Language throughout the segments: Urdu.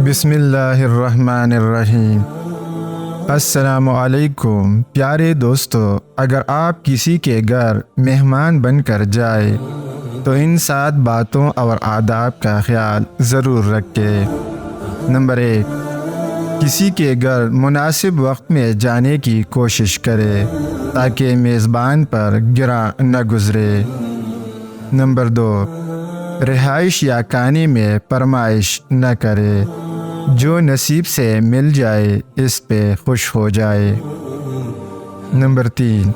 بسم اللہ الرحمن الرحیم۔ السلام علیکم پیارے دوستو، اگر آپ کسی کے گھر مہمان بن کر جائے تو ان 7 باتوں اور آداب کا خیال ضرور رکھیں۔ نمبر 1، کسی کے گھر مناسب وقت میں جانے کی کوشش کرے تاکہ میزبان پر گراں نہ گزرے۔ نمبر 2، رہائش یا کھانے میں فرمائش نہ کرے، جو نصیب سے مل جائے اس پہ خوش ہو جائے۔ نمبر 3،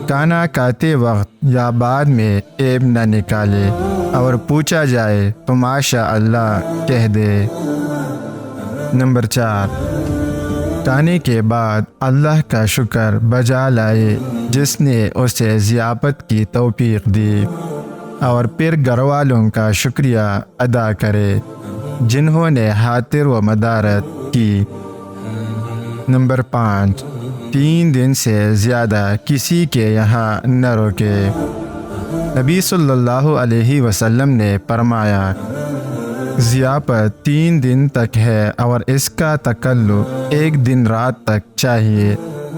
کھانا کھاتے وقت یا بعد میں عیب نہ نکالے، اور پوچھا جائے تو ماشاء اللہ کہہ دے۔ نمبر 4، کھانے کے بعد اللہ کا شکر بجا لائے جس نے اسے ضیافت کی توفیق دی، اور پھر گھر والوں کا شکریہ ادا کرے جنہوں نے خاطر و مدارت کی۔ نمبر 5، 3 دن سے زیادہ کسی کے یہاں نہ رکے۔ نبی صلی اللہ علیہ وسلم نے فرمایا، ضیافت 3 دن تک ہے اور اس کا تکلف 1 دن رات تک چاہیے،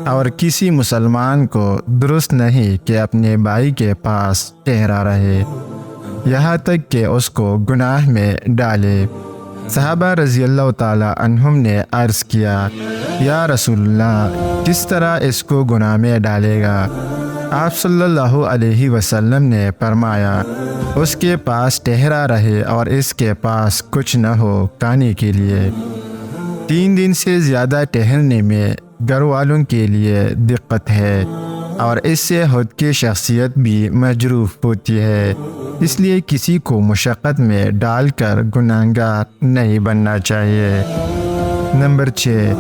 اور کسی مسلمان کو درست نہیں کہ اپنے بھائی کے پاس ٹھہرا رہے یہاں تک کہ اس کو گناہ میں ڈالے۔ صحابہ رضی اللہ تعالیٰ عنہم نے عرض کیا، یا رسول اللہ، کس طرح اس کو گناہ میں ڈالے گا؟ آپ صلی اللہ علیہ وسلم نے فرمایا، اس کے پاس ٹھہرا رہے اور اس کے پاس کچھ نہ ہو کھانے کے لیے۔ 3 دن سے زیادہ ٹہلنے میں گھر والوں کے لیے دقت ہے، اور اس سے خود کی شخصیت بھی مجروح ہوتی ہے، اس لیے کسی کو مشقت میں ڈال کر گنہگار نہیں بننا چاہیے۔ نمبر 6،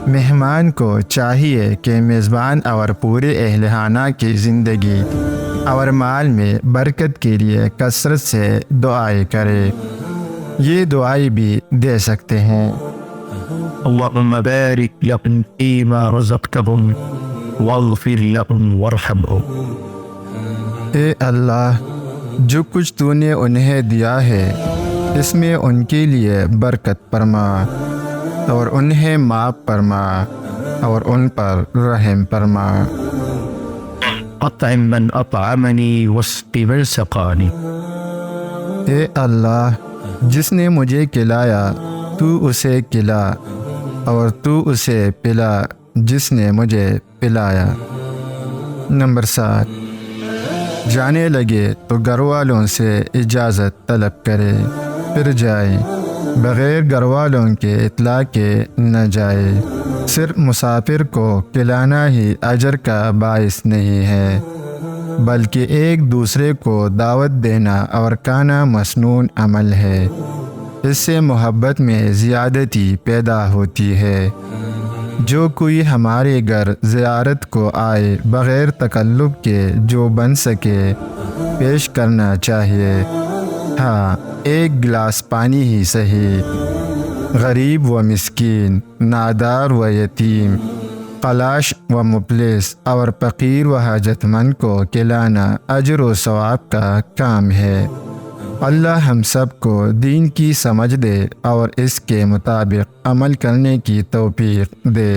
مہمان کو چاہیے کہ میزبان اور پورے اہل خانہ کی زندگی اور مال میں برکت کے لیے کثرت سے دعائیں کرے۔ یہ دعائیں بھی دے سکتے ہیں، اللهم بارك لهم فيما رزقتهم واغفر لهم وارحمهم۔ اے اللہ، جو کچھ تو نے انہیں دیا ہے اس میں ان کے لیے برکت فرما، اور انہیں معاف فرما، اور ان پر رحم فرما۔ اطعم من اطعمني واسق من سقاني۔ اے اللہ، جس نے مجھے کھلایا تو اسے کھلا، اور تو اسے پلا جس نے مجھے پلایا۔ نمبر 7، جانے لگے تو گھر والوں سے اجازت طلب کرے پھر جائے، بغیر گھر والوں کے اطلاع کے نہ جائے۔ صرف مسافر کو کھلانا ہی اجر کا باعث نہیں ہے، بلکہ ایک دوسرے کو دعوت دینا اور کھانا مسنون عمل ہے۔ اس سے محبت میں زیادتی پیدا ہوتی ہے۔ جو کوئی ہمارے گھر زیارت کو آئے بغیر تکلف کے جو بن سکے پیش کرنا چاہیے، ہاں، 1 گلاس پانی ہی صحیح۔ غریب و مسکین، نادار و یتیم، خلاش و مفلس اور فقیر و حاجت مند کو کھلانا اجر و ثواب کا کام ہے۔ اللہ ہم سب کو دین کی سمجھ دے اور اس کے مطابق عمل کرنے کی توفیق دے۔